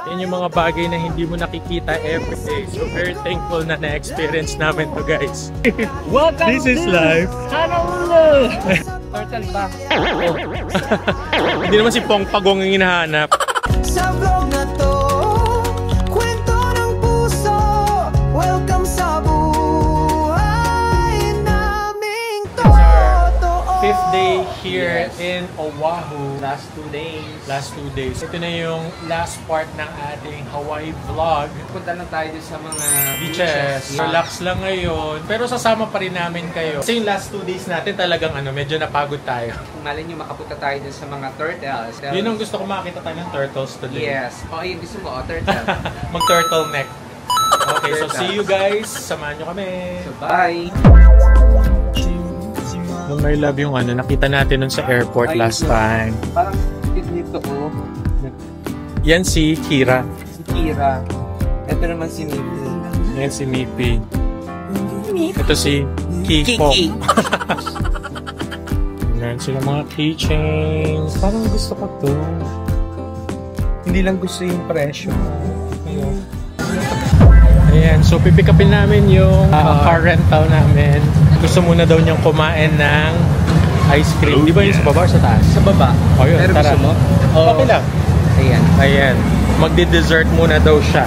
Yan yung mga bagay na hindi mo nakikita everyday. So very thankful na na-experience namin to, guys. Welcome! This is life. Honolulu! Turtle ba? Hindi naman si Pong Pagong ang hinahanap. Sa vlog na to, kwento ng puso. Welcome sa buhay naming totoo. Fifth day here in Oahu. Last 2 days. Ito na yung last part ng ating Hawaii vlog. Punta lang tayo sa mga Beaches. Relax lang ngayon. Pero sasama pa rin namin kayo. Kasi yung last 2 days natin talagang medyo napagod tayo. Malay nyo makapunta tayo dun sa mga turtles. Yun ang gusto ko, makita tayo ng turtles today. Yes. Ayun gusto mo, turtle. Mag-turtleneck. Okay, so see you guys. Samahan nyo kami. So bye! Nung my love yung nakita natin nun sa airport last time. Parang dito ko. Yan si Kira. Si Kira. Ito naman si Mipi. Yan si Mipi. Ito si Kiko. Kiki. Yan sila mga keychains. Parang gusto ko to. Hindi lang gusto yung presyo. Ayan, so pipick upin namin yung car rental namin. Gusto muna daw niyang kumain ng ice cream. Di ba yung sa baba or sa taas? Sa baba. O yun, pero tara. gusto mo? Okay lang. Ayan. Ayan. Magdi-dessert muna daw siya.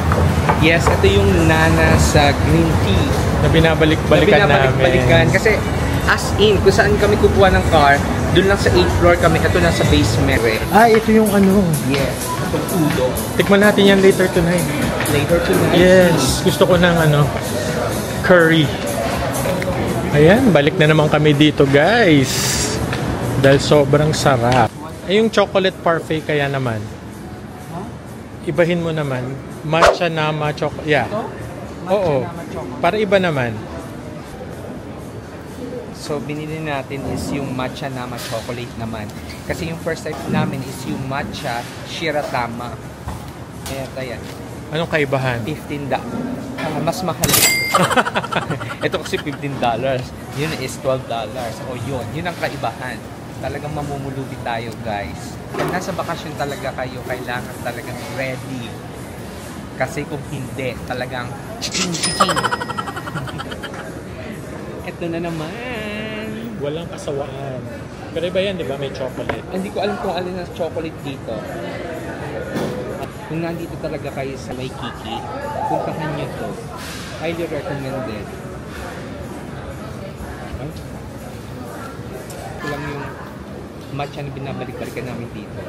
Yes, ito yung nana sa green tea. Na binabalik-balikan namin. Kasi as in, kung saan kami kukuha ng car, dun lang sa 8th floor kami, ito na sa basement. Ito yung Yes, itong ulo. Tikman natin yan later tonight. Later tonight. Yes, gusto ko ng curry. Ayan, balik na naman kami dito, guys. Dahil sobrang sarap. Yung chocolate parfait kaya naman. Ibahin mo naman. Matcha nama chocolate. Yeah. Oo. Para iba naman. So, binili natin is yung matcha nama chocolate naman. Kasi yung first type namin is yung matcha shiratama. Ayan. Anong kaibahan? $15. Mas mahal. Ito kasi $15. Yun is $12. O yun ang kaibahan. Talagang mamumulubi tayo, guys. Kung nasa bakasyon talaga kayo, kailangan talagang ready. Kasi kung hindi, talagang chiking. Ito na naman. Walang kasawaan. Pero iba yan, di ba? May chocolate. Hindi ko alam kung alin ang chocolate dito. Kung nandito talaga kayo sa Waikiki, puntahan nyo to. Highly recommended. Ito lang yung matcha na binabalik-balikan namin dito.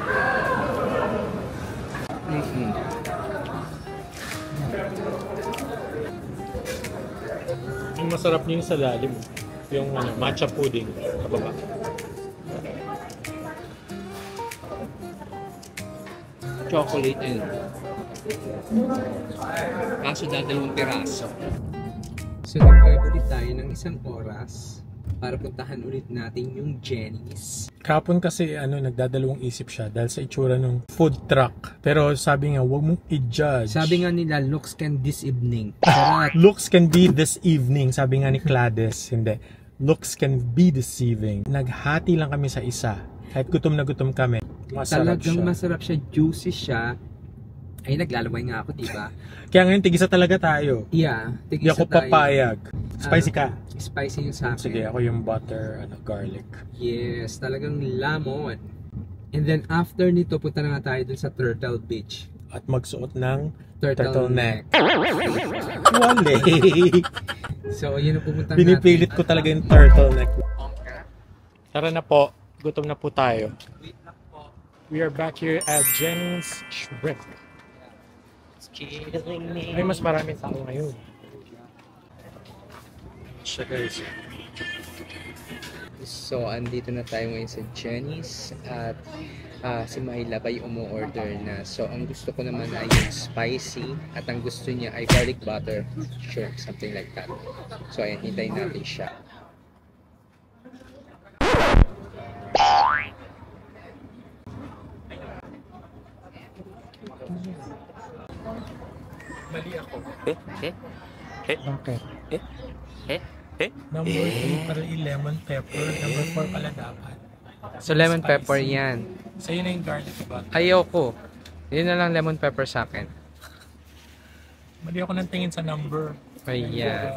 Yung masarap niyo yung sa lalim. Yung matcha pudding. Kababa. Chocolate and kaso dadalawang piraso. So nag-drive ulit tayo ng 1 oras para puntahan ulit natin yung Jenny's. Kapon kasi nagdadalawang isip siya dahil sa itsura ng food truck. Pero sabi nga, huwag mong i-judge. Sabi nga nila, looks can this evening. Looks can be this evening. Sabi nga ni Clades, hindi. Looks can be deceiving. Naghati lang kami sa isa. Kahit gutom na gutom kami. Masarap talagang siya. Masarap siya, juicy siya. Ay, naglalaway nga ako, diba? Kaya ngayon, tigisa talaga tayo. Yeah, Hindi ako papayag. Spicy ka? Spicy yung sa akin. Sige, ako yung butter, garlic. Yes, talagang lamon. And then after nito, punta na nga tayo dun sa Turtle Beach. At magsuot ng turtleneck. Wale! So, yun ang pupunta natin. Pinipilit ko talaga yung turtleneck. Tara na po. Gutom na po tayo. We are back here at Jenny's Shrimp. Ay, mas maraming tao ngayon. Siya, guys. So, andito na tayo ngayon sa Jenny's at si Mahila ay umu-order na. So, ang gusto ko naman ay yung spicy at ang gusto niya ay garlic butter shrimp, something like that. So, ayan, hintayin natin siya. Mali ako. Bakit? Number 3 pala yung lemon pepper. Number 4 pala dapat. So, lemon Spicy. pepper yan. Sa'yo na yung garlic butter. Ayoko. Yun na lang lemon pepper sa akin. Mali ako nang tingin sa number. Ayan.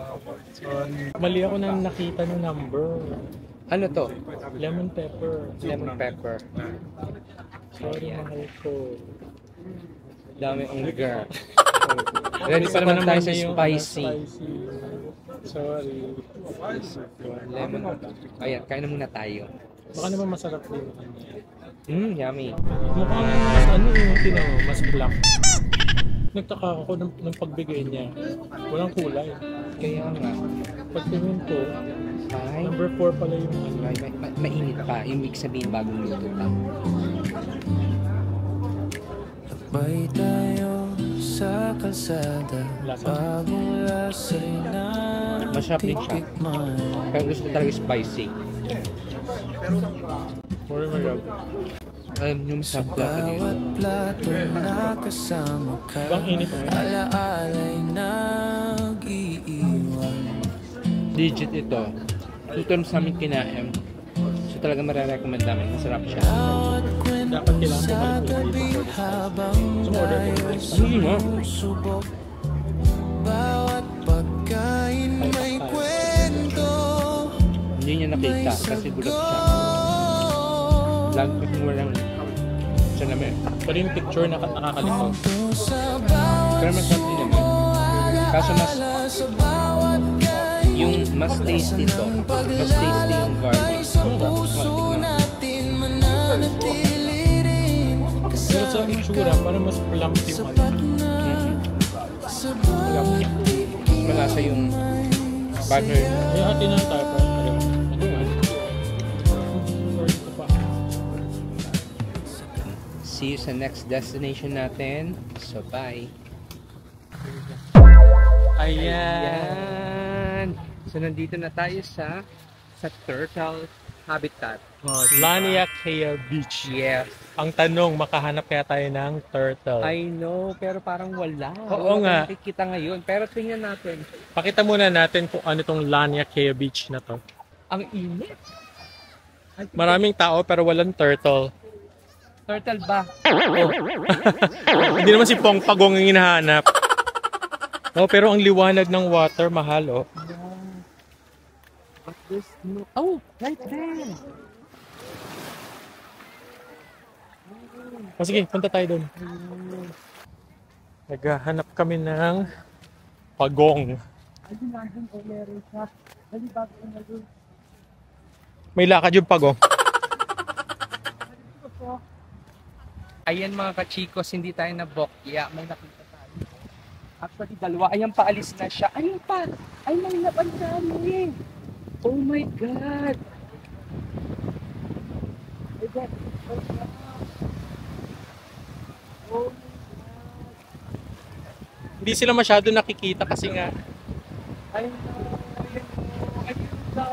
Sorry. Mali ako nang nakita ng number. Ano to? Lemon pepper. Lemon pepper. Sorry, Ayan. mahal ko. Dami ang lugar. Ready pa Isa naman tayo sa yung spicy. Sorry. Lemon. Ayan, kain na muna tayo. Baka naman masarap din. Yummy. Mukhang mas ano yung tinaw, mas black. Nagtaka ako ng pagbigay niya. Walang kulay. Kaya nga. Pagtingin ko, Ay, number 4 pala yung ano. mainit pa. Yung mix sabihin bagong luto pa. May tayo sa kalsada, Lasa. bagong lasa'y na Masarap din siya. tikman. Pero gusto ko talaga spicy. Sorry, my love. Yung masarap plato dito. Bawat plato na kasama ka, Bang init mo. alaala'y nag-iiwan. Legit ito. Ito sa amin kinain. So talaga marirecommend namin. Masarap siya. Bawat Dapat kwento kailangan sa ko tabi habang Sumorder mo. tayo nga? susubok. Bawat pagkain may kwento, Hindi niya nakita kasi gulat siya. Lagi kasi walang siya namin. Pero yung picture na nakakalito. sa bawat Pero masarap din naman. Kaso mas sa bawat yung mas tasty to. Mas tasty yung garlic. puso natin mananatili rin. Pero sa itsura, parang mas plump yung ano. Sa bawat Malasa yung butter. Ay, hati na tayo pa. Ano nga? Sorry ko pa. See you sa next destination natin. So bye. Ayan. So nandito na tayo sa turtle habitat. Laniak Kea Beach. Yes. Ang tanong, makahanap kaya tayo ng turtle? I know, pero parang wala. Oo Wala nga. tayong nakikita ngayon. Pero tingnan natin. Pakita muna natin kung ano tong Laniak Kea Beach na to. Ang init. Maraming tao pero walang turtle. Turtle ba? Hindi naman si Pong Pagong ang hinahanap. Oh, pero ang liwanag ng water, mahal, oh. But there's no... Oh, right there. O sige, punta tayo doon. Naghahanap kami ng pagong. May lakad yung pagong. Ayan mga kachikos, hindi tayo nabokya. May nakita tayo. Actually, dalawa. Ayan, paalis na siya. Ayun pa! Ay, may laban kami! Oh my God! Oh my God! Oh my Hindi sila masyado nakikita kasi nga Ayun na! Ayun na!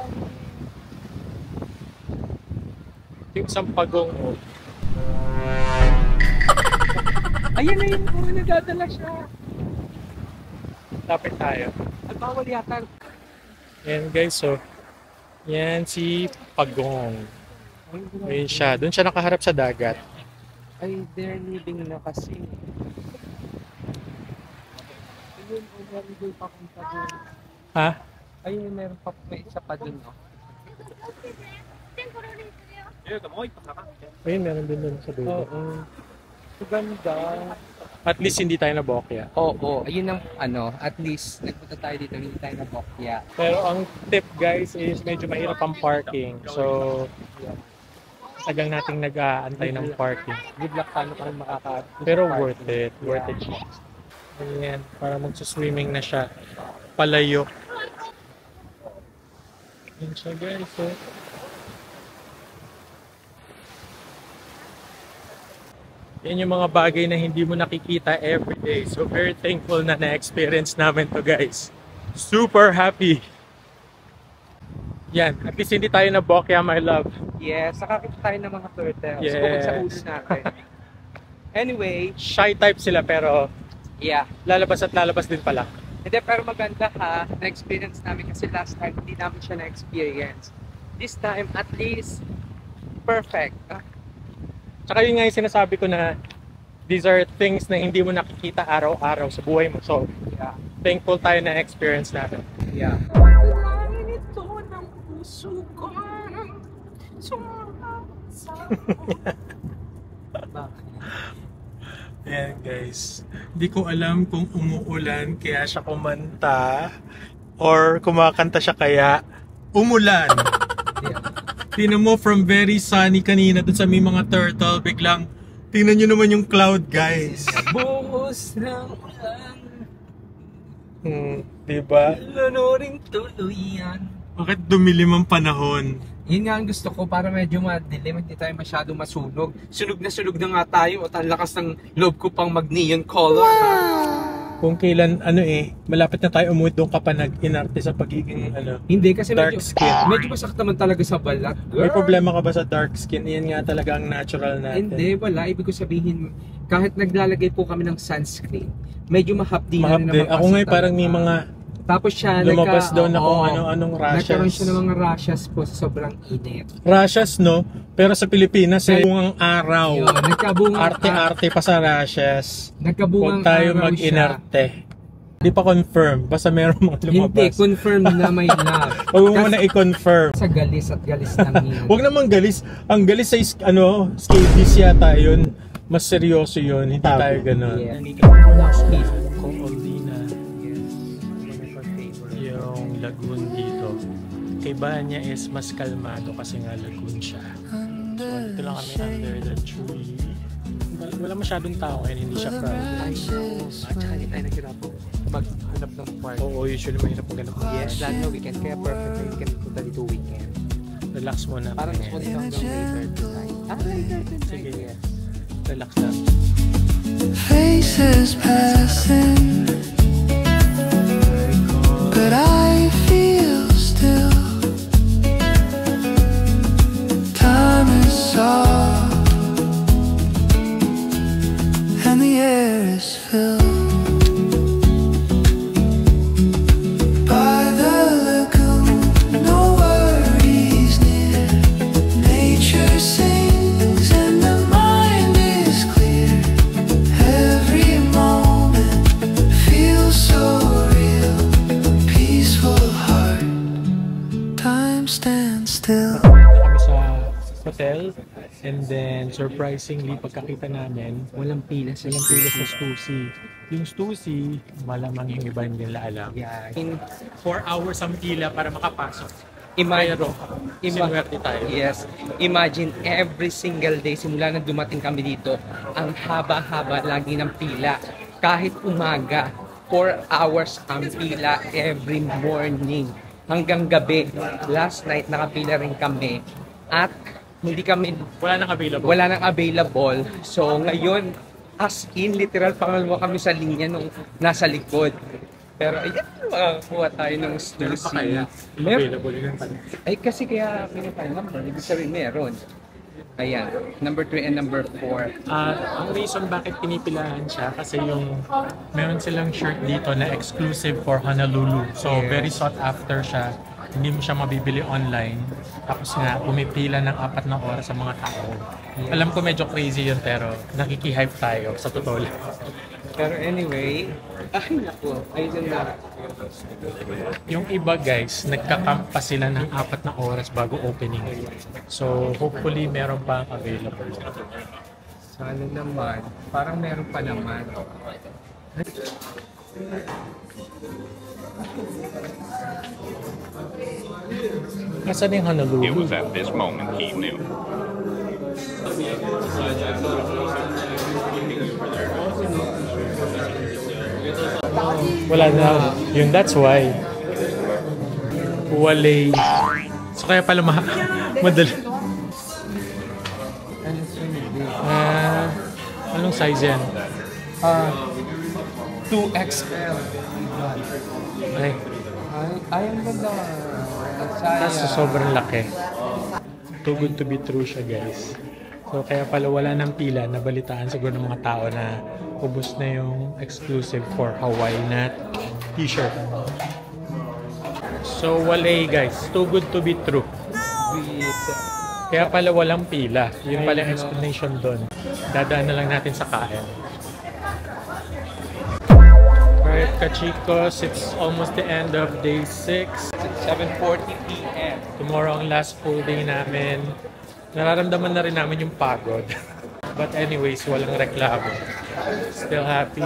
yung isang pagong, oh. Ayan na yun! Oh, nagdadala siya! Lapit tayo. At bawal yata. Yan guys, so yan si Pagong. Ayun siya. Doon siya nakaharap sa dagat. Ay, they're leaving na kasi. Ayun, meron doon papunta doon. Ha? Ayun, meron pa may isa pa doon, no? Ayun, meron din doon sa dulo. Oo. Ganda. At least hindi tayo nabokya. Oo, ayun ang ano, at least nagpunta tayo dito, hindi tayo na bokya. Pero ang tip guys is medyo mahirap ang parking. So, tagal nating nag-aantay ng parking. Good luck paano pa rin makaka... Pero worth it. Worth it siya. Ayan, para magsuswimming na siya. Palayo. Ayan siya guys. So, yan yung mga bagay na hindi mo nakikita everyday. So, very thankful na na-experience namin to guys. Super happy. Yan, at least hindi tayo na bokya, my love. Yes, nakakita tayo ng mga turtles. Yes. Bukod sa ulo natin. Anyway, Shy type sila pero yeah. lalabas at lalabas din pala. Hindi, pero maganda ha, na-experience namin kasi last time hindi namin siya na-experience. This time, at least, perfect. Tsaka yun nga yung sinasabi ko na these are things na hindi mo nakikita araw-araw sa buhay mo. So, Yeah. thankful tayo na experience natin. Yeah. Ayan guys, hindi ko alam kung umuulan kaya siya kumanta or kumakanta siya kaya umulan. Tingnan mo from very sunny kanina dun sa may mga turtle, biglang tingnan nyo naman yung cloud guys. Buhos ng ulan, Diba? lunuring tuluyan. Bakit dumilim ang panahon? Yun nga ang gusto ko para medyo madilim, hindi tayo masyado masunog. Sunog na nga tayo at ang lakas ng loob ko pang mag-neon color. Kung kailan malapit na tayo umuwi doon ka pa nag-inarte sa pagiging Hindi kasi dark skin. medyo masakit naman talaga sa balat. May problema ka ba sa dark skin? Yan nga talaga ang natural natin. Hindi, wala. Ibig ko sabihin, kahit naglalagay po kami ng sunscreen, medyo mahapdi na rin Mahapdi. naman Ako kasi ngayon parang may talaga. mga Tapos siya, lumabas daw na kung ano-anong nagkaroon rashes. siya ng mga rashes po sa sobrang init. Rashes, no? Pero sa Pilipinas, bungang araw. Yun, nagkabungang Arte-arte pa sa rashes. Nagkabungang Huwag tayo araw mag-inerte. Hindi pa confirm. Basta meron mga Hindi, lumabas. confirm na may love. Huwag mo muna i-confirm. Sa galis at galis lang yun. Huwag namang galis. Ang galis sa scabies yata yun. Mas seryoso yun. Hindi tayo ganun. Yeah. Kung Olina, yung lagoon dito. Kay Banya is mas kalmado kasi nga lagoon siya. So, dito lang kami under the tree. Wala masyadong tao kaya hindi siya crowded. At saka hindi tayo nahirapan maghanap ng park. Oo, usually mahirap maghanap ng Yes, park. lalo na weekend. Kaya perfect na weekend punta dito weekend. Relax muna. Parang gusto ko dito hanggang later tonight. Later tonight. Sige. Yes. Relax lang. Faces passing, but I feel still. Time is soft, and the air is filled by the lagoon. No worries near. Nature sings, and the mind is clear. Every moment feels so real. Peaceful heart, time stands still. Kami sa hotel and then surprisingly pagkakita namin Walang pila sa walang pila sa Stussy. Yung Stussy, malamang yung iba hindi nila alam. Yeah. 4 hours ang pila para makapasok. Imagine, Pero, sinuwerte tayo. yes, imagine every single day simula na dumating kami dito, ang haba-haba lagi ng pila. Kahit umaga, 4 hours ang pila every morning. Hanggang gabi, last night nakapila rin kami. At hindi kami, Wala nang available. wala nang available. So ngayon, as in, literal pangalawa kami sa linya nung nasa likod. Pero ayan, makakuha tayo ng Meron pa Stussy. kaya? Meron. Available yun pala. Ay, kasi kaya pinapay number, ibig sabihin meron. Ayan, number 3 and number 4. Ang reason bakit pinipilahan siya kasi yung meron silang shirt dito na exclusive for Honolulu. So Yes. very sought after siya. Hindi mo siya mabibili online. Tapos nga, pumipila ng 4 na oras sa mga tao. Yes. Alam ko medyo crazy yun pero nakikihype tayo sa totoo lang. Pero anyway, ay naku, ayun na. Yung iba guys, nagkakamp pa sila ng 4 na oras bago opening. So hopefully meron pa ang available. Sana naman, parang meron pa naman. Nasaan yung It Honolulu? was at this moment he knew. Wala na. Yun, that's why. Walay. So kaya pala madali. Anong size yan? 2XL. Ay, Ay, ang ganda. kaso sobrang laki. Too good to be true siya guys. So kaya pala wala ng pila. Nabalitaan siguro ng mga tao na ubos na yung exclusive for Hawaii na t-shirt. So walay guys. Too good to be true. Kaya pala walang pila. Yun pala yung explanation doon. Dadaan na lang natin sa kain. Alright, kachikos, it's almost the end of day 6. 7:40 p.m. Tomorrow ang last full day namin. Nararamdaman na rin namin yung pagod. But anyways, walang reklamo. Still happy.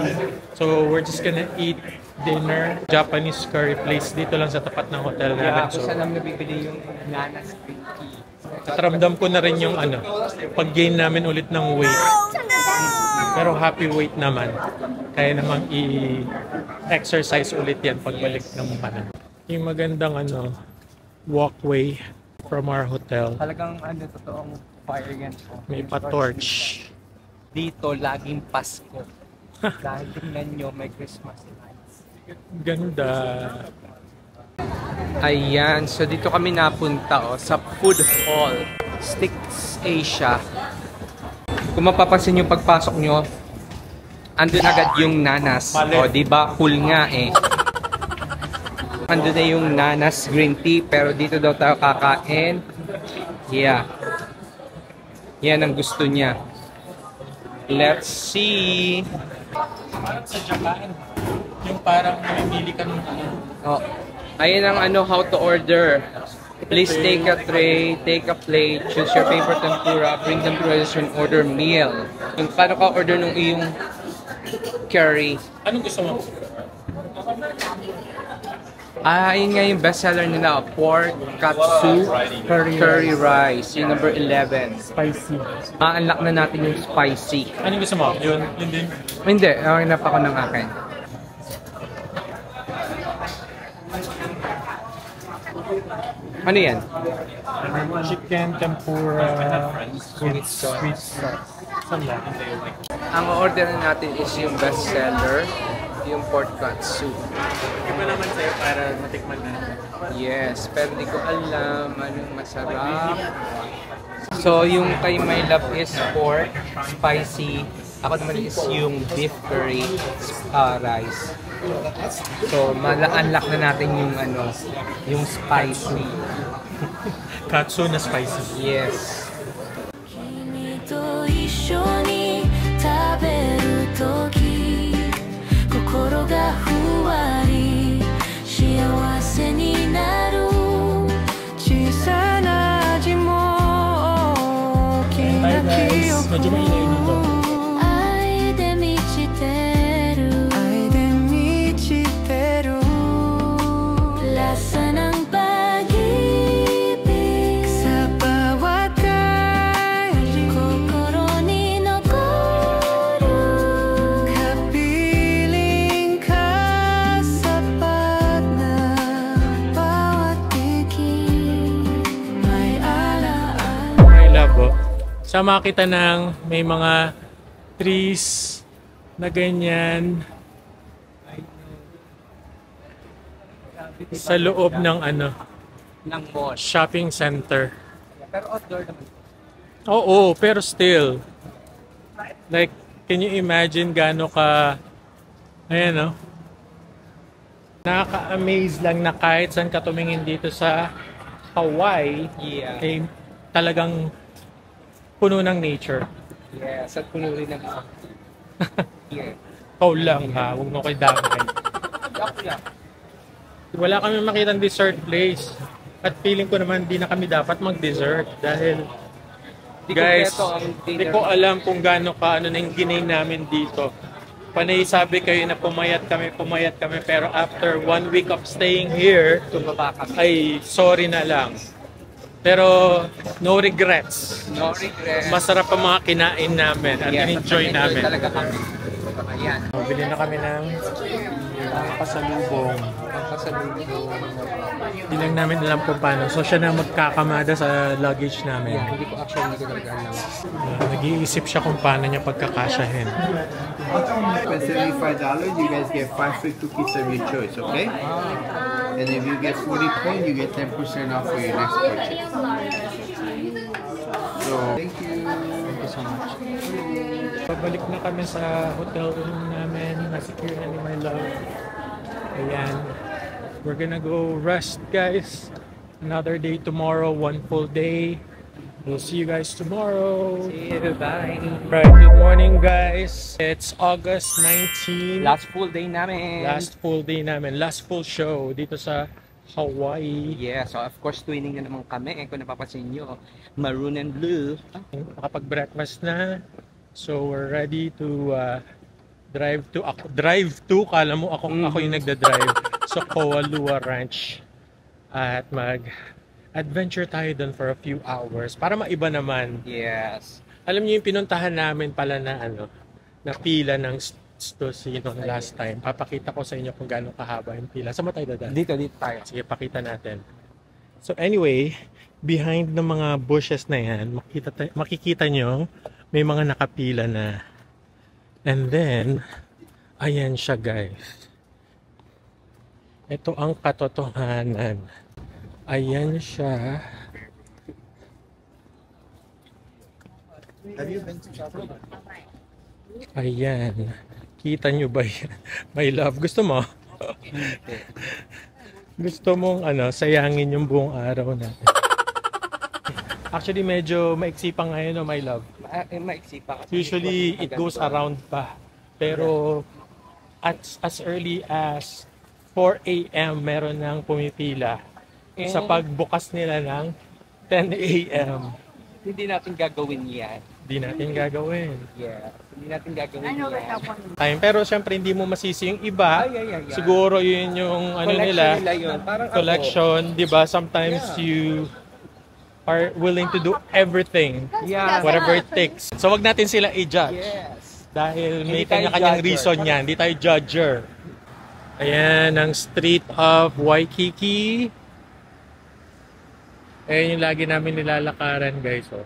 So we're just gonna eat dinner. Japanese curry place dito lang sa tapat ng hotel namin. Kung So, saan namin nabibili yung nanas green tea. at ramdam ko na rin yung pag-gain namin ulit ng weight. Pero happy weight naman. Kaya namang i-exercise ulit yan pagbalik ng yung magandang walkway from our hotel. Talagang totoong fire yan po. May pa-torch. Dito, laging Pasko. Dahil tingnan nyo, may Christmas lights. Ganda. Ayan, so dito kami napunta sa food hall. Sticks Asia. Kung mapapansin yung pagpasok nyo, andun agad yung nanas. O, diba? Cool nga eh. Andun na yung nanas green tea, pero dito daw tayo kakain. Yeah. Yan ang gusto niya. Let's see. Sa Japan, yung parang mamimili ka ng Oh. Ayan ang how to order. Please take a tray, take a plate, choose your favorite tempura, bring them to register and order meal. Kung paano ka order nung iyong curry. Anong gusto mo? Ayun nga yung bestseller nila, pork katsu curry rice, yung number 11. Spicy. Unlock na natin yung spicy. Anong gusto mo? Yun din. Hindi, hinap ako ng akin. Ano yan? Chicken tempura with sauce. sweet sauce. Saan lang? Ang order natin is yung bestseller, yung pork katsu. Iba naman sa'yo para matikman na. Yes, pero di ko alam anong masarap. So, yung kay my love is pork, spicy. Ako naman is yung beef curry, rice. So, unlock na natin yung yung spicy. Katsu na spicy. Yes. 君と一緒に食べるとき心がふわり幸せになる小さな味も大きな記憶 Medyo mainit dito. 愛で満ちてる愛で満ちてる Lasa ng pag-ibig sa bawat kali kokoro ni nokoru kapiling ka sapat na bawat tikim may alaala. My love, sama kita ng may mga trees na ganyan sa loob ng Ng mall. shopping center. Pero outdoor naman. Oo, pero still. Like, can you imagine gaano ka, ayan nakaka-amaze lang na kahit saan ka tumingin dito sa Hawaii, Yeah. eh, talagang puno ng nature. Yes, at puno rin ng yeah. Ikaw lang ha, huwag mo ko'y damay. Wala kami makitang dessert place. At feeling ko naman di na kami dapat mag-dessert dahil guys, di ko alam kung gaano ka na yung ginay namin dito. Panay sabi kayo na pumayat kami, pero after 1 week of staying here, Tumaba kami. ay sorry na lang. Pero no regrets. No regrets. Masarap ang mga kinain namin at in-enjoy namin. Talaga kami. Ayan. Bili na kami ng pasalubong. Hindi lang namin alam kung paano. So siya na magkakamada sa luggage namin. Hindi ko talaga alam. Nag-iisip siya kung paano niya pagkakasyahin. At $75, you guys get 5 free cookies of your choice, okay? And if you get 40 points, you get 10% off for your next purchase. So, thank you. Thank you so much. Pabalik na kami sa hotel room namin. Nasecure na ni my love. Ayan. We're gonna go rest, guys. Another day tomorrow, one full day. We'll see you guys tomorrow. See you, bye. Right, good morning guys. It's August 19. Last full day namin. Last full day namin. Last full show dito sa Hawaii. Yeah, so of course twinning na naman kami. Kung napapansin nyo, maroon and blue. Nakapag-breakfast na. So we're ready to drive to. Kala mo ako yung nagda-drive sa Koalua Ranch. At mag-adventure tayo doon for a few hours para maiba naman. Yes. Alam niyo yung pinuntahan namin pala na na pila ng Stosino last time. Papakita ko sa inyo kung gaano kahaba yung pila. Saan mo tayo dadaan? Dito tayo. Sige, pakita natin. So anyway, behind ng mga bushes na yan, makikita nyo, may mga nakapila na. And then, ayan siya guys. Ito ang katotohanan. Ayan siya. Have you been to Shopee? Ayan. Kita nyo ba yan? My love, gusto mo? Gusto mong sayangin yung buong araw natin. Actually, medyo maiksi pa ngayon, my love. Maiksi pa. Usually, it goes around pa. Pero, as early as 4 a.m. meron nang pumipila sa pagbukas nila ng 10 a.m. Hindi natin gagawin yan. Hindi natin gagawin. Yeah. Hindi natin gagawin yan. Pero syempre hindi mo masisi yung iba. Yeah. Siguro yun yung nila. Yun. Parang Collection, 'di ba? Sometimes you are willing to do everything. Yeah. Whatever it takes. So wag natin sila i-judge. Yes. Dahil may Hindi tayo kanya-kanyang judger. reason yan. Hindi tayo judger. Ayan ang street of Waikiki. Ayan yung lagi namin nilalakaran guys. Oh.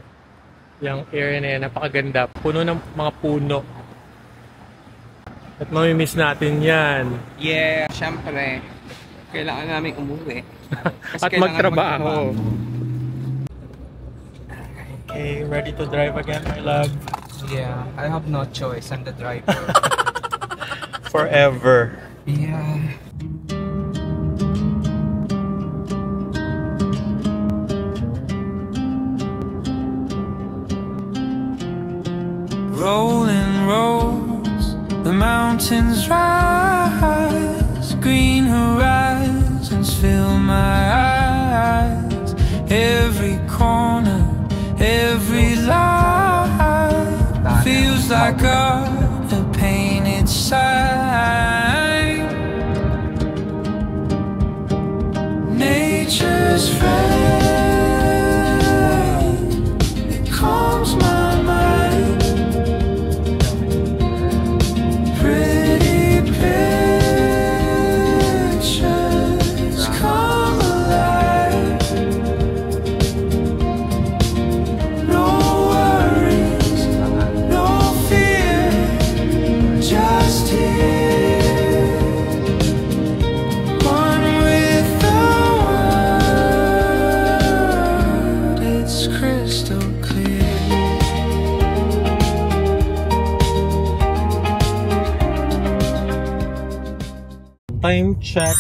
Yung area na yan, napakaganda. Puno ng mga puno. At mamimiss natin yan. Yeah. Siyempre, kailangan namin umuwi. Kasi At kailangan magtrabaho. Okay, ready to drive again, my love? Yeah, I have no choice. I'm the driver. Forever. Yeah. Rolling roads, the mountains rise, green horizons fill my eyes. Every corner, every line feels like a painted sign. Nature's friend, it calms my mind. Pretty pictures come alive. No worries, no fear, just here, one with the world. It's crystal clear. Time check,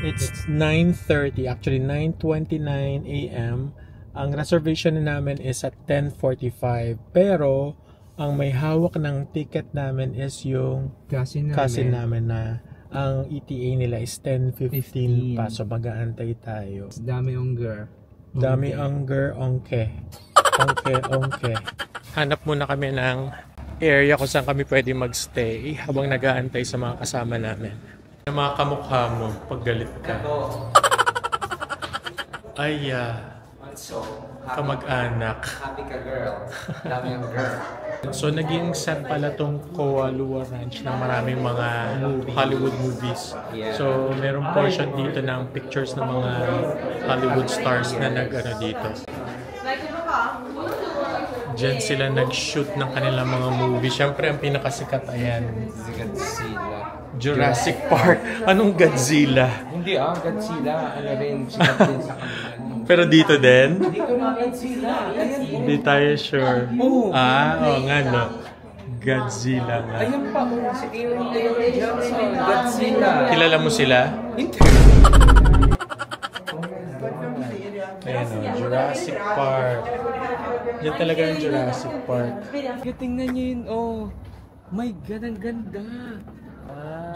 it's 9:30, actually 9:29 a.m. Ang reservation namin is at 10:45, pero ang may hawak ng ticket namin is yung cousin namin na ang ETA nila is 10:15 pa, so mag-aantay tayo. Dami ongger. Dami angger, ongke. Ongke. Hanap muna kami ng area kung saan kami pwede magstay habang nag-aantay sa mga kasama namin. Ang mga kamukha mo pag galit ka. Ay, So, kamag-anak. happy ka girl. Dami yung girl. So, naging set pala tong Koalua Ranch ng maraming mga Hollywood movies. Yeah. So, merong portion dito ng pictures ng mga Hollywood stars na dito. Diyan sila nag-shoot ng kanilang mga movie. Siyempre, ang pinakasikat, ayan, Godzilla. Jurassic Park. Anong Godzilla? Hindi Godzilla. Ano rin, sikat din sa kanila. Pero dito din? Dito na Godzilla. Ayan. Hindi tayo sure. Oo. Nga no. Godzilla nga. Ayan pa si Aaron Taylor Johnson. Godzilla. Kilala mo sila? Hindi. Ayan o, Jurassic Park. Yan talaga yung Jurassic Park. Tingnan niyo yun, oh. My God, ang ganda.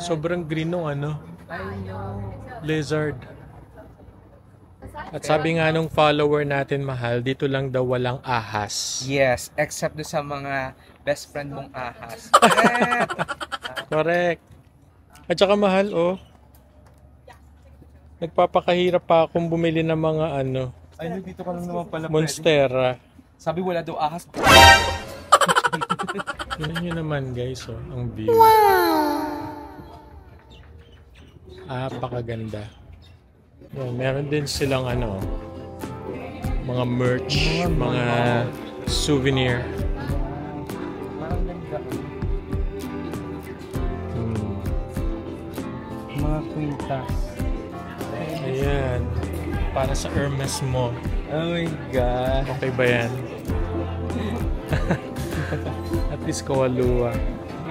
Sobrang green nung ano, I know. lizard. At sabi nga nung follower natin, Mahal, dito lang daw walang ahas. Yes, except do sa mga best friend mong ahas. Correct. At saka, Mahal, oh. Nagpapakahirap pa akong bumili ng mga ano, Ay, dito ka lang naman pala Monstera. Sabi wala daw ahas. Tingnan nyo naman guys, oh, ang view. Napakaganda. Yan, meron din silang ano, mga merch, mga souvenir. Parang ganda. Mga kwintas. Ayan. Para sa Hermes mo. Oh my God. Okay ba yan? At least kawaluwa.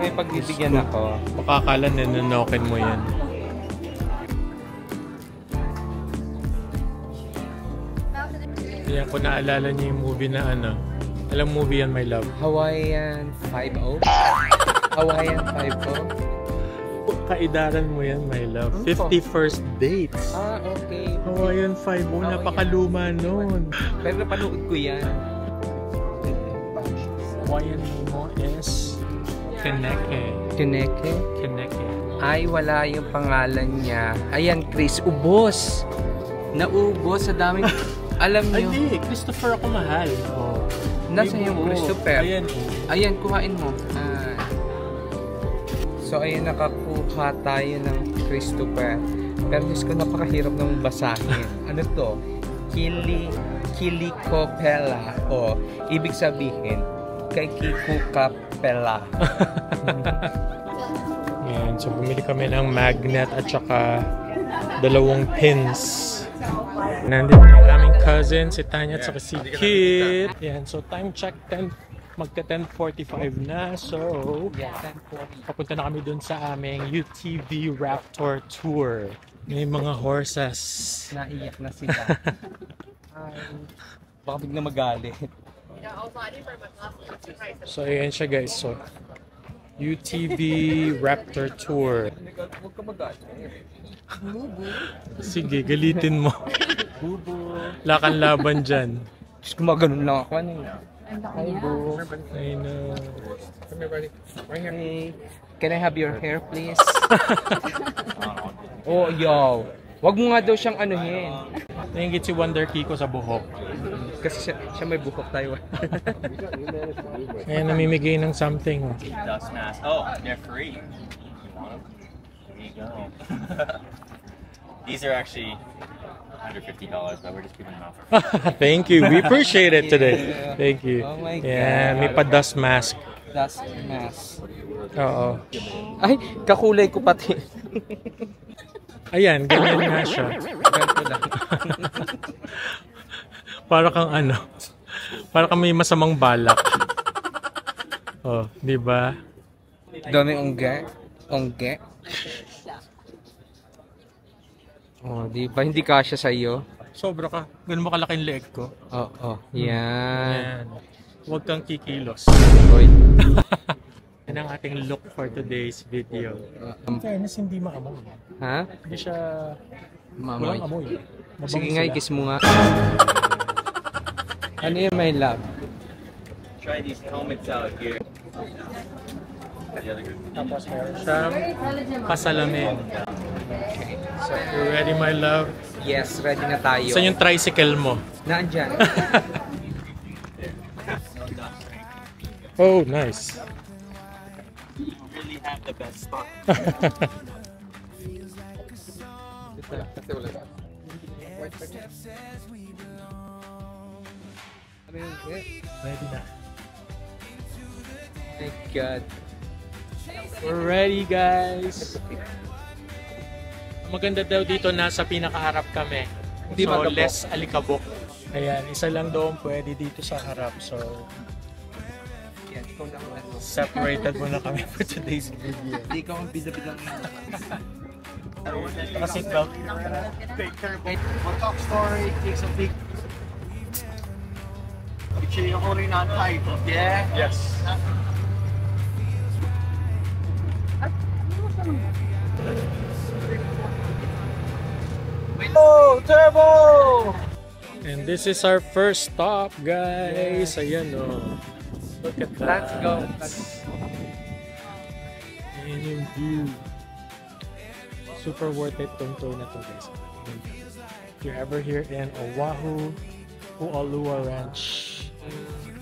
May pagbibigyan ako. Makakala nanonokin mo yan. Yan, kung naalala niyo yung movie na ano. Alam movie yan, my love? Hawaiian 5-0? Hawaiian 5-0? Kaidaran mo yan, my love. 51st Dates. Ah, okay. Hawaiian 5-0. Napakaluma nun. Pero napanood ko yan. Hawaiian mo is Keneke. Kineke? Keneke. Ay, wala yung pangalan niya. Ayan, Chris. Ubos. Naubos sa daming... Alam Ay, niyo. di. Christopher ako, Mahal. Oh. Nasa yung Christopher. Ayan. Ayan, kuhain mo. So, ayan, nakakuha tayo ng Christopher. Pero Diyos ko, napakahirap ng basahin. Ano to? Kilikopela. O, ibig sabihin, kay Kikukapela. Ayan. So, bumili kami ng magnet at saka 2 pins. Nandito yung aming cousin, si Tanya at saka si Kit. Ayan. So, time check 10. Magka 10:45 na. So, papunta na kami dun sa aming UTV Raptor Tour. May mga horses. Naiyak na sila. Ay, baka bigla magalit. So, ayan siya guys. So, UTV Raptor Tour. Huwag ka magalit. Sige, galitin mo. Lakan laban dyan. Diyos ko, maganon lang ako. Ano yun? Hi, boo. I know. Hey, can I have your hair, please? Oh, yo. Wag mo nga daw siyang anuhin. Naingit si Wonder Kiko sa buhok. Kasi siya may buhok tayo. Ayan, namimigay ng something. Dust mask. Oh, they're free. You want them? There you go. These are actually $150, but we're just giving them out for free. Thank you. We appreciate it today. Thank you. Oh my God. Yeah, may pa-dust mask. Dust mask. Oo. Ay, kakulay ko pati. Ayan, ganyan nga siya. Ganito lang. Para kang ano, para kang may masamang balak. Oh, di ba? Dami ongge. Ongge. Oh, di ba? Hindi kasya sa iyo. Sobra ka. Ganun mo kalaking leeg ko. Oo. Yan. Ayan. Huwag kang kikilos. Hoy. Yan ang ating look for today's video. In fairness, hindi maamoy. Ha? Hindi siya... Mamoy. Walang amoy. Mabango Sige nga, sila. kiss mo nga. Ano yun, my love? Try these helmets out here. Tapos meron siyang kasalamin. So, you ready, my love? Yes, ready na tayo. Saan yung tricycle mo? Naandyan. Oh, nice. You really have the best spot. Ready na. My God. We're ready, guys. Maganda daw dito, nasa pinakaharap kami. Hindi So, magabok. less alikabok. Ayan, isa lang doon pwede dito sa harap. So, Yan, ikaw lang ano. separated muna kami for today's video. Hindi ikaw ang bida-bidang Naka-seatbelt. We'll talk story, take some pictures. Make sure you're holding on tight, yeah? Yes. Oh, turbo! And this is our first stop, guys. Ayan, oh. Look at that. Let's go. Ayan yung view. Super worth it tong tour na to, guys. If you're ever here in Oahu, Kualua Ranch,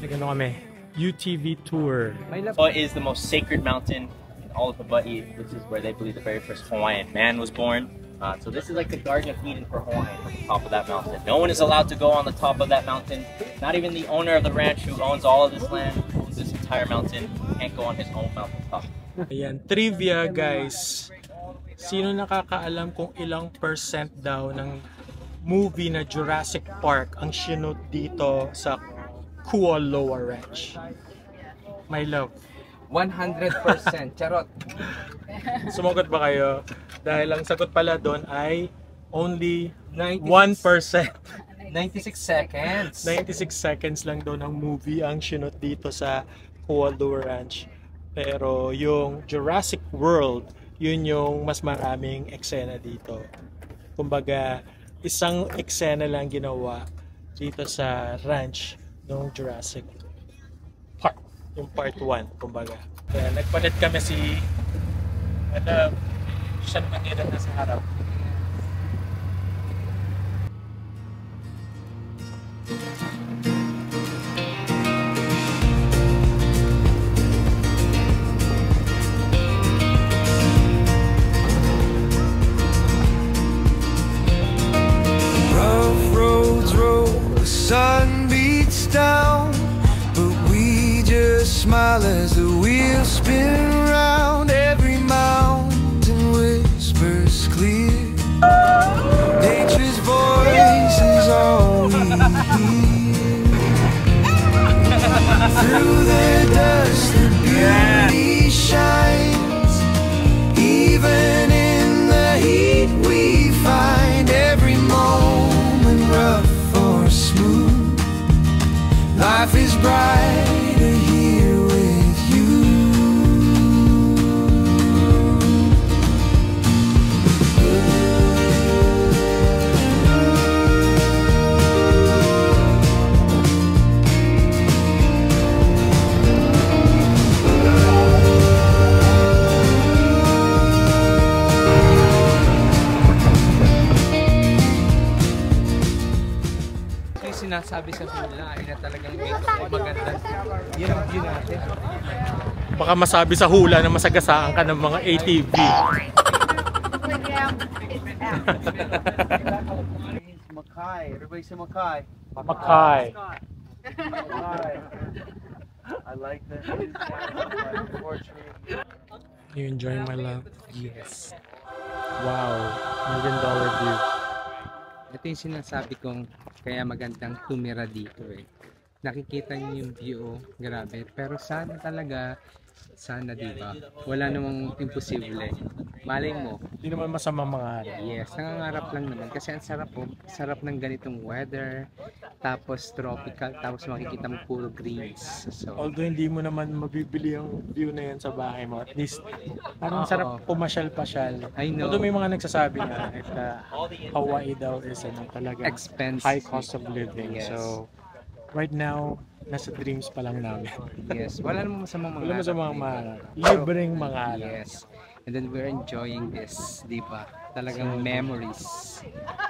nagano kami, UTV tour. What is the most sacred mountain in all of Hawaii? This is where they believe the very first Hawaiian man was born. So this is like the Garden of Eden for Hawaii, on the top of that mountain. No one is allowed to go on the top of that mountain. Not even the owner of the ranch who owns all of this land, owns this entire mountain, can't go on his own mountain top. Ayan, trivia, guys. Sino nakakaalam kung ilang percent daw ng movie na Jurassic Park ang shoot dito sa Kualoa Ranch? My love. 100%. Charot. Sumagot ba kayo? Dahil ang sagot pala doon ay only 1%. 96 seconds. 96 seconds lang doon ang movie ang shoot dito sa Kualoa Ranch. Pero yung Jurassic World, yun yung mas maraming eksena dito. Kumbaga, isang eksena lang ginawa dito sa ranch ng Jurassic Park. Yung part 1, kumbaga. Kaya nagpalit kami si siya naman nila nasa harap. Rough roads roll, the sun beats down, but we just smile as the wheels spin round. Every mountain whispers clear, nature's voice is all we hear. Through the dust, the beauty shines. Even in the heat, we find every moment rough or smooth. Life is brighter here with you. Yung sinasabi sa hula ay na talagang maganda. Yun ang view natin. Baka masabi sa hula na masagasaan ka ng mga ATV. Makai. Everybody say Makai. Makai. I like that. Unfortunately. You enjoying my love? Yes. Wow. $1 million view. Ito yung sinasabi kong kaya magandang tumira dito eh. Nakikita niyo yung view, oh, grabe. Pero sana talaga, sana diba, wala namang imposible. Malay mo. Hindi naman masamang mangarap. Yes, nangangarap lang naman. Kasi ang sarap po, sarap ng ganitong weather. Tapos tropical, tapos makikita mo puro greens. So, Although hindi mo naman mabibili yung view na yan sa bahay mo, at least parang Oo. sarap pumasyal-pasyal. I know. Although may mga nagsasabi na Hawaii daw is talaga expensive. high cost of living. Yes. So right now, nasa dreams pa lang namin. Yes, wala namang masamang Wala mo sa mga diba? mangarap. Libreng mangarap. Yes. And then we're enjoying this, di ba? Talagang memories.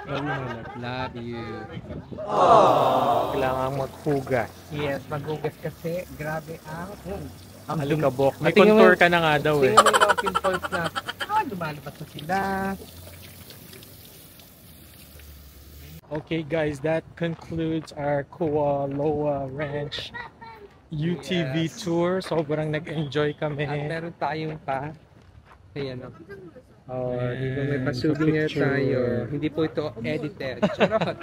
Love you, my love. Love you. Kailangan maghugas. Yes, maghugas kasi grabe ang Alikabok. May Tingnan mo contour yung- ka na nga daw eh. Tingnan mo yung mga pimples na lumalabas na sila. Okay guys, that concludes our Kualoa Ranch UTV tour. Sobrang nag-enjoy kami. At meron tayong pa. Ayan o. And May pa-souvenir picture. tayo. Hindi po ito edited. Charot.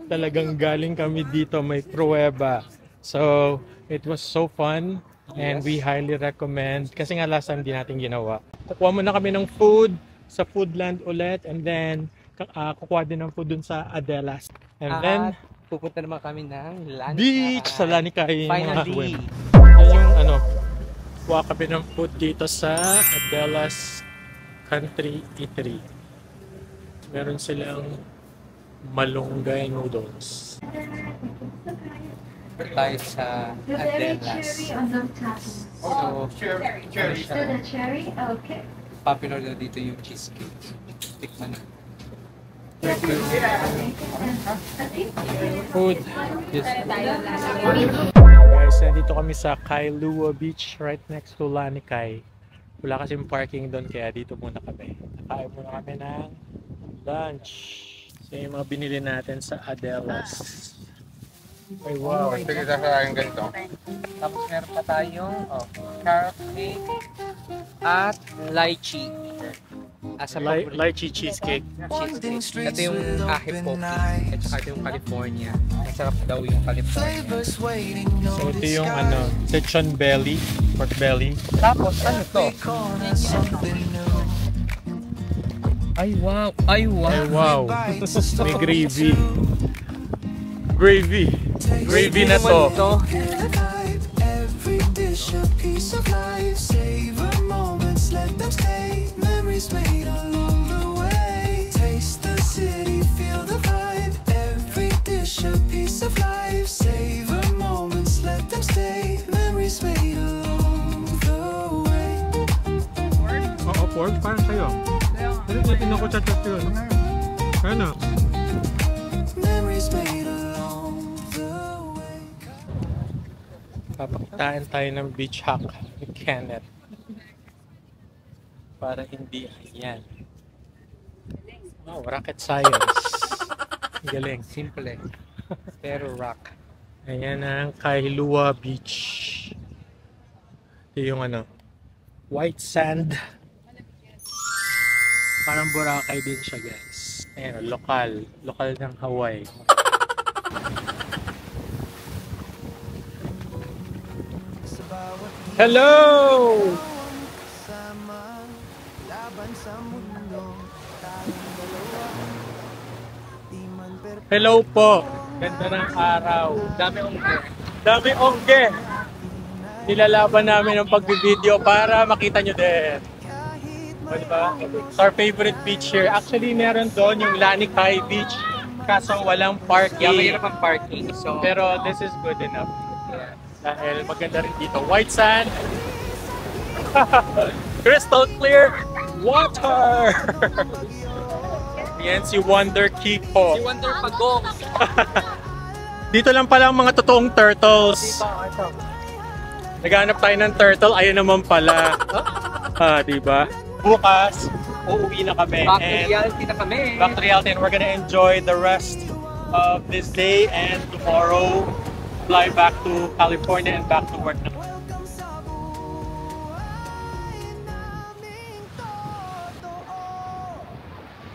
Talagang galing kami dito, may pruweba. So, it was so fun and Yes. we highly recommend. Kasi nga last time di natin ginawa. Kukuha muna kami ng food sa Foodland ulit, and then kukuha din ng food dun sa Adelas. And then, pupunta naman kami ng Lanikay. beach sa Lanikay. Finally! Yan yung ano, kuha kami ng food dito sa Adelas Country Eatery. Meron silang malunggay noodles. Tayo sa Adelas. So, Cherry? Okay. popular na dito yung cheesecake. Tikman na. Food. Yes. Guys, nandito kami sa Kailua Beach right next to Lanikay. Wala kasing parking doon kaya dito muna kami. Nakain muna kami ng lunch. So yung mga binili natin sa Adelas. Ay wow. Sige, sasarayan ganito. Tapos meron pa tayong carrot cake at lychee. Asa Lychee cheesecake. cheesecake. Ito yung ahip poke at saka ito yung California. Masarap daw yung California. So ito yung ano, lechon belly, pork belly. Tapos ano to? Ay wow! Ay wow! Ay wow. May gravy. Gravy. Gravy na to. Every dish a piece of life. Savor moments, let them stay. Memories made along the way. Taste the city, feel the vibe. Every dish a piece of life. Savor moments, let them stay. Memories made along the way. Oo, pork. Parang sa'yo. Pero natin ako chat-chat yun. Ano? Memories made along the way. Papakitaan tayo ng beach hack ni Kenneth. Para hindi yan. Wow, rocket science. Galing. Simple. Pero rock. Ayan ang Kailua Beach. Ito yung ano, white sand. Parang Boracay din siya, guys. Ayan, lokal. Lokal ng Hawaii. Hello! Hello po. Ganda ng araw. Dami ongge. Dami ongge. Nilalaban namin ng pagbibideo para makita nyo din. O, diba? It's our favorite beach here. Actually, meron doon yung Lanikay Beach. Kaso walang parking. Yeah, mayroon pang parking. So, Pero this is good enough. Dahil maganda rin dito. White sand. Crystal clear water. Yan si Wonder Kiko. si Wonder Pagong. Dito lang pala ang mga totoong turtles. Naghanap tayo ng turtle, ayun naman pala. Diba? Bukas, uuwi na kami. Back to And reality na kami. back to reality, and we're gonna enjoy the rest of this day, and tomorrow fly back to California and back to work na.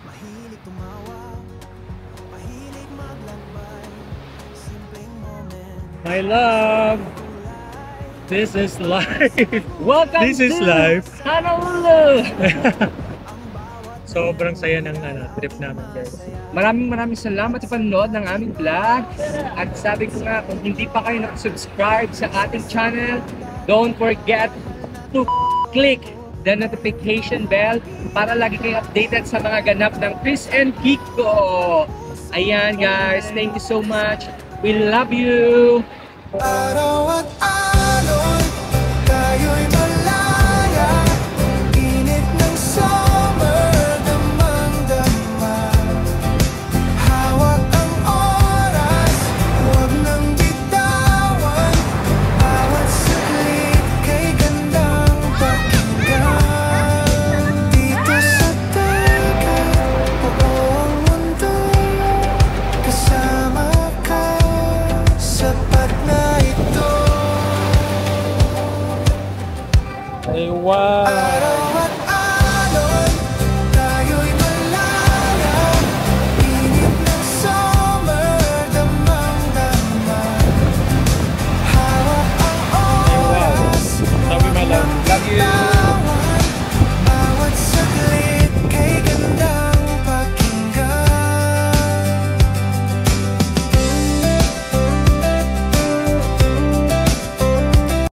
Mahilig tumawa, mahilig maglakbay. Simpleng moment. My love, this is life. Welcome This is to life. Honolulu! Sobrang saya ng trip namin, guys. Maraming salamat sa panonood ng aming vlog. At sabi ko nga, kung hindi pa kayo nakasubscribe sa ating channel, don't forget to click the notification bell para lagi kayo updated sa mga ganap ng Chris and Kiko. Ayan guys, thank you so much. We love you! Araw at alon, tayo'y malaya. Init ng summer, damang-dama. Hawak ang oras, huwag nang bitawan. Bawat saglit kay gandang pakinggan. Dito sa dagat, buong mundo, kasama ka, sapat na ito. Ay, wow! Araw at